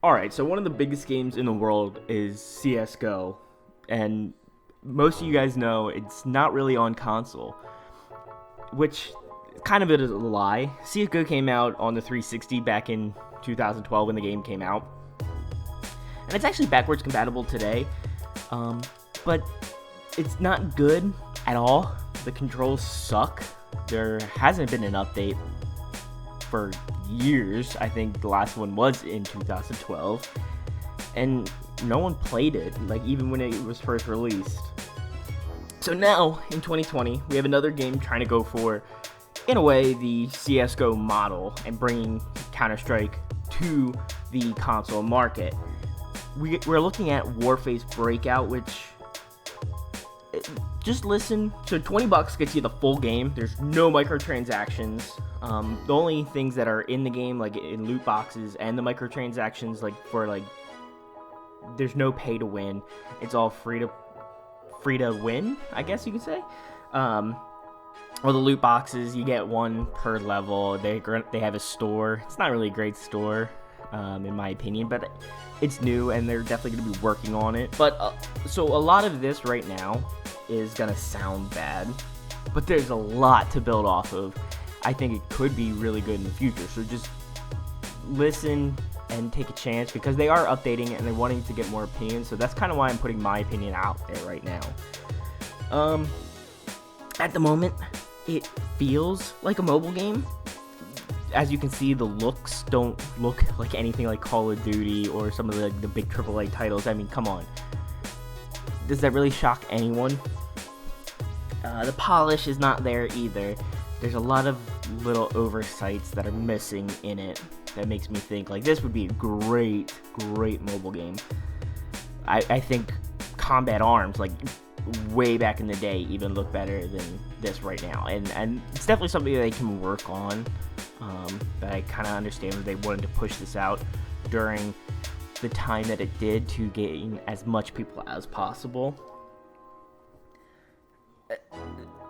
Alright, so one of the biggest games in the world is CSGO, and most of you guys know it's not really on console, which kind of is a lie. CSGO came out on the 360 back in 2012 when the game came out, and it's actually backwards compatible today, but it's not good at all. The controls suck. There hasn't been an update for years. I think the last one was in 2012, and no one played it, like even when it was first released. So now in 2020 we have another game trying to go for, in a way, the CSGO model and bringing Counter-Strike to the console market. We're looking at Warface Breakout, which, just listen. So $20 gets you the full game. There's no microtransactions. The only things that are in the game, like in loot boxes and the microtransactions, there's no pay to win. It's all free to win, I guess you could say. Or the loot boxes, you get one per level. They have a store. It's not really a great store, in my opinion, but it's new and they're definitely going to be working on it. But so a lot of this right now is going to sound bad, but there's a lot to build off of. I think it could be really good in the future, so just listen and take a chance, because they are updating it and they're wanting to get more opinions, so that's kind of why I'm putting my opinion out there right now. At the moment, it feels like a mobile game. As you can see, the looks don't look like anything like Call of Duty or some of the big AAA titles. I mean, come on. Does that really shock anyone? The polish is not there either. There's a lot of little oversights that are missing in it that makes me think like this would be a great mobile game. I think Combat Arms, like way back in the day, even look better than this right now, and it's definitely something that they can work on. But I kind of understand that they wanted to push this out during the time that it did to gain as much people as possible.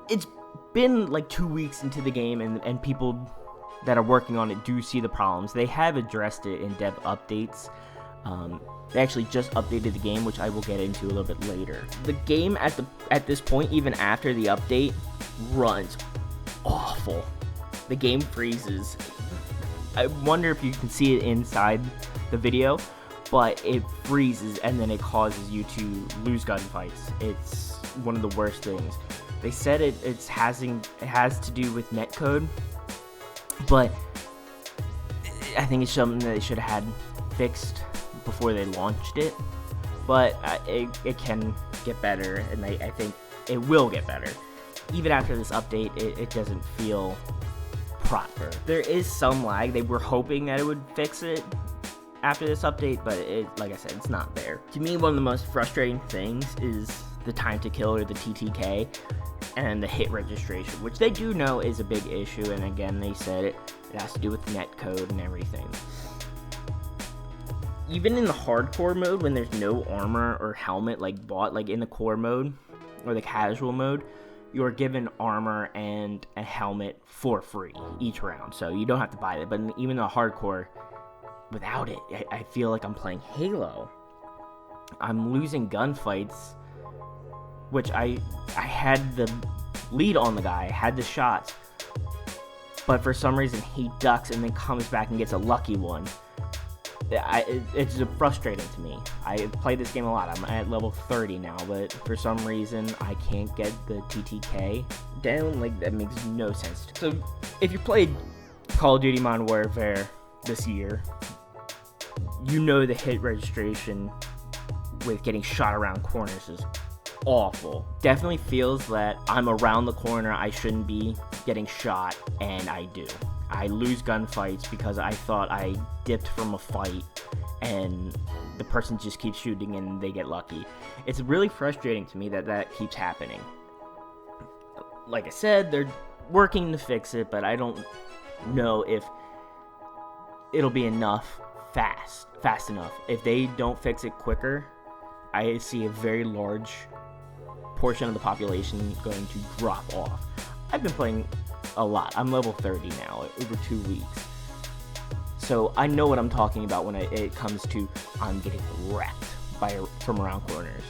It's been like 2 weeks into the game, and people that are working on it do see the problems. They have addressed it in dev updates. They actually just updated the game, which I will get into a little bit later. The game at this point, even after the update, runs awful. The game freezes. I wonder if you can see it inside the video, but it freezes and then it causes you to lose gunfights. It's one of the worst things. They said it has to do with netcode, but I think it's something that they should have had fixed before they launched it. But it can get better, and I think it will get better. Even after this update, it doesn't feel proper. There is some lag. They were hoping that it would fix it after this update, but like I said, it's not there. To me, one of the most frustrating things is the time to kill, or the TTK, and the hit registration, which they do know is a big issue, and again, they said it has to do with netcode and everything. Even in the hardcore mode, when there's no armor or helmet bought, like in the core mode or the casual mode, you're given armor and a helmet for free each round, so you don't have to buy it. But even the hardcore, without it, I feel like I'm playing Halo. I'm losing gunfights, which I had the lead on the guy, I had the shots, but for some reason he ducks and then comes back and gets a lucky one. It's frustrating to me. I play this game a lot. I'm at level 30 now, but for some reason I can't get the TTK down. Like, that makes no sense. So if you played Call of Duty Modern Warfare this year, you know the hit registration with getting shot around corners is awful. Definitely feels that I'm around the corner, I shouldn't be getting shot, and I do. I lose gunfights because I thought I dipped from a fight and the person just keeps shooting and they get lucky. It's really frustrating to me that keeps happening. Like I said, they're working to fix it, but I don't know if it'll be fast enough. If they don't fix it quicker, I see a very large portion of the population going to drop off. I've been playing a lot. I'm level 30 now, over 2 weeks. So I know what I'm talking about when it comes to I'm getting wrecked from around corners.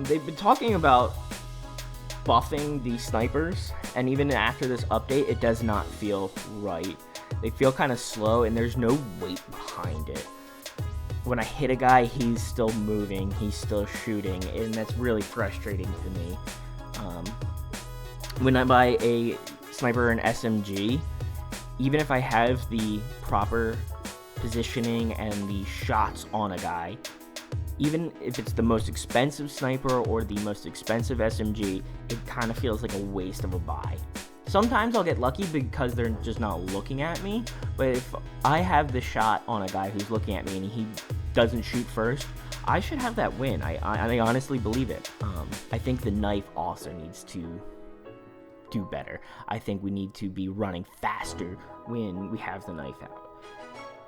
They've been talking about buffing the snipers, and even after this update, it does not feel right. They feel kind of slow, and there's no weight behind it. When I hit a guy, he's still moving, he's still shooting, and that's really frustrating to me. When I buy a sniper or an SMG, even if I have the proper positioning and the shots on a guy, even if it's the most expensive sniper or the most expensive SMG, it kind of feels like a waste of a buy. Sometimes I'll get lucky because they're just not looking at me, but if I have the shot on a guy who's looking at me and he doesn't shoot first, I should have that win. I honestly believe it. I think the knife also needs to do better. I think we need to be running faster when we have the knife out.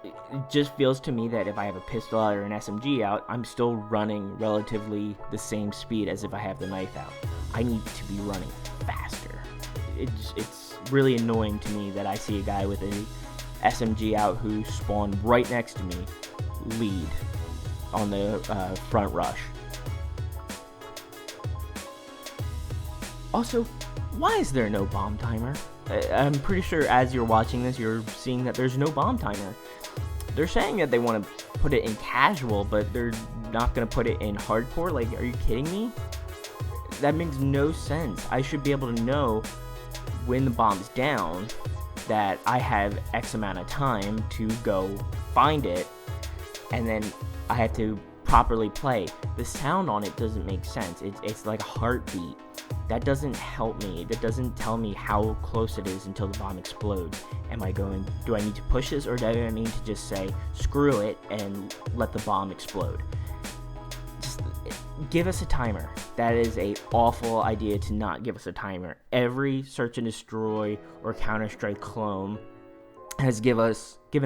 It just feels to me that if I have a pistol out or an SMG out, I'm still running relatively the same speed as if I have the knife out. I need to be running faster. It's really annoying to me that I see a guy with a SMG out who spawned right next to me lead on the front rush. Also, why is there no bomb timer? I'm pretty sure as you're watching this, you're seeing that there's no bomb timer. They're saying that they want to put it in casual, but they're not going to put it in hardcore. Like, are you kidding me? That makes no sense. I should be able to know when the bomb's down that I have X amount of time to go find it, and then I have to properly play. The sound on it doesn't make sense. It's like a heartbeat. That doesn't help me. That doesn't tell me how close it is until the bomb explodes. Do I need to push this, or do I need to just say, screw it, and let the bomb explode? Just give us a timer. That is an awful idea to not give us a timer. Every search and destroy or Counter-Strike clone has given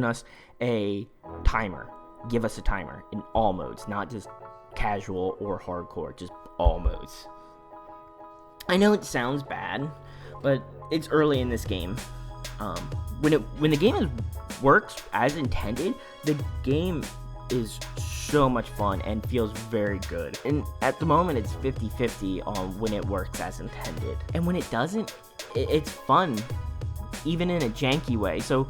us a timer. Give us a timer in all modes, not just casual or hardcore, just all modes. I know it sounds bad, but it's early in this game. When the game works as intended, the game is so much fun and feels very good. And at the moment, it's 50-50 on when it works as intended. And when it doesn't, it's fun, even in a janky way. So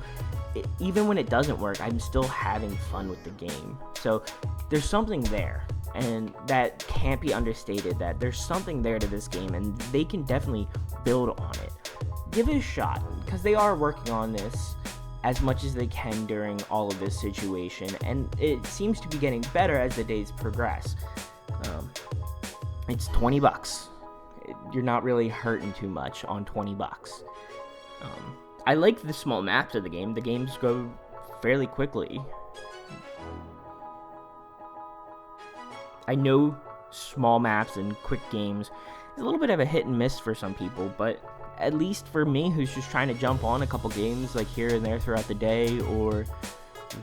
even when it doesn't work, I'm still having fun with the game. So there's something there. And that can't be understated, that there's something there to this game, and they can definitely build on it. Give it a shot, because they are working on this as much as they can during all of this situation, and it seems to be getting better as the days progress. It's $20. You're not really hurting too much on $20. I like the small maps of the game. The games go fairly quickly. I know small maps and quick games is a little bit of a hit and miss for some people, but at least for me, who's just trying to jump on a couple games like here and there throughout the day, or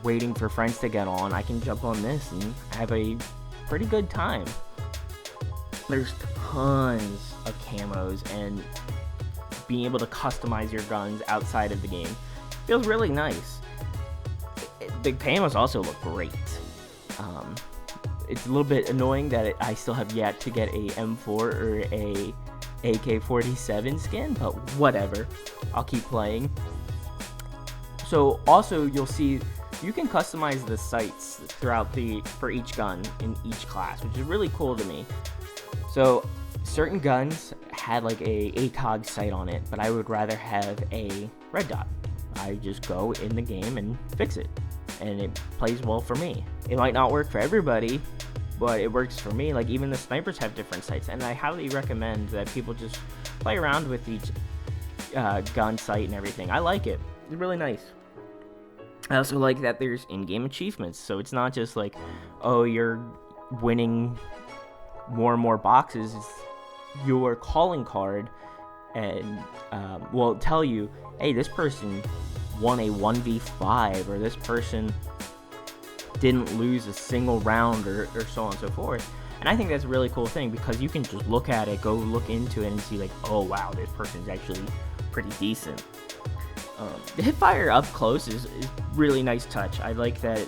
waiting for friends to get on, I can jump on this and have a pretty good time. There's tons of camos, and being able to customize your guns outside of the game feels really nice. The camos also look great. It's a little bit annoying that I still have yet to get a M4 or a AK-47 skin, but whatever. I'll keep playing. So also you'll see you can customize the sights for each gun in each class, which is really cool to me. So certain guns had like a ACOG sight on it, but I would rather have a red dot. I just go in the game and fix it, and it plays well for me. It might not work for everybody, but it works for me. Like, even the snipers have different sights, and I highly recommend that people just play around with each gun sight and everything. I like it. It's really nice. I also like that there's in-game achievements, so it's not just like, oh, you're winning more and more boxes. It's your calling card and will tell you, hey, this person won a 1v5, or this person didn't lose a single round, or so on and so forth. And I think that's a really cool thing, because you can just look at it, go look into it, and see like, oh wow, this person's actually pretty decent. The hip fire up close is really nice touch. I like that.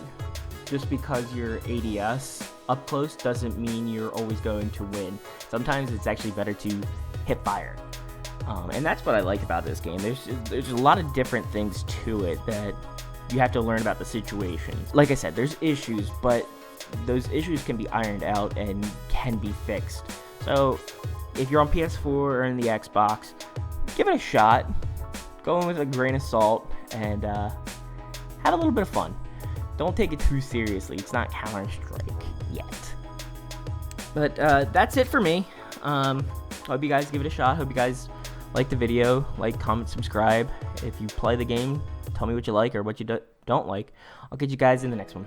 Just because you're ADS up close doesn't mean you're always going to win. Sometimes it's actually better to hip fire. And that's what I like about this game. There's a lot of different things to it that you have to learn about the situation. Like I said, there's issues, but those issues can be ironed out and can be fixed. So if you're on PS4 or in the Xbox, give it a shot. Go in with a grain of salt and have a little bit of fun. Don't take it too seriously. It's not Counter-Strike yet. But that's it for me. Hope you guys give it a shot. Hope you guys like the video. Like, comment, subscribe. If you play the game, tell me what you like or what you don't like. I'll get you guys in the next one.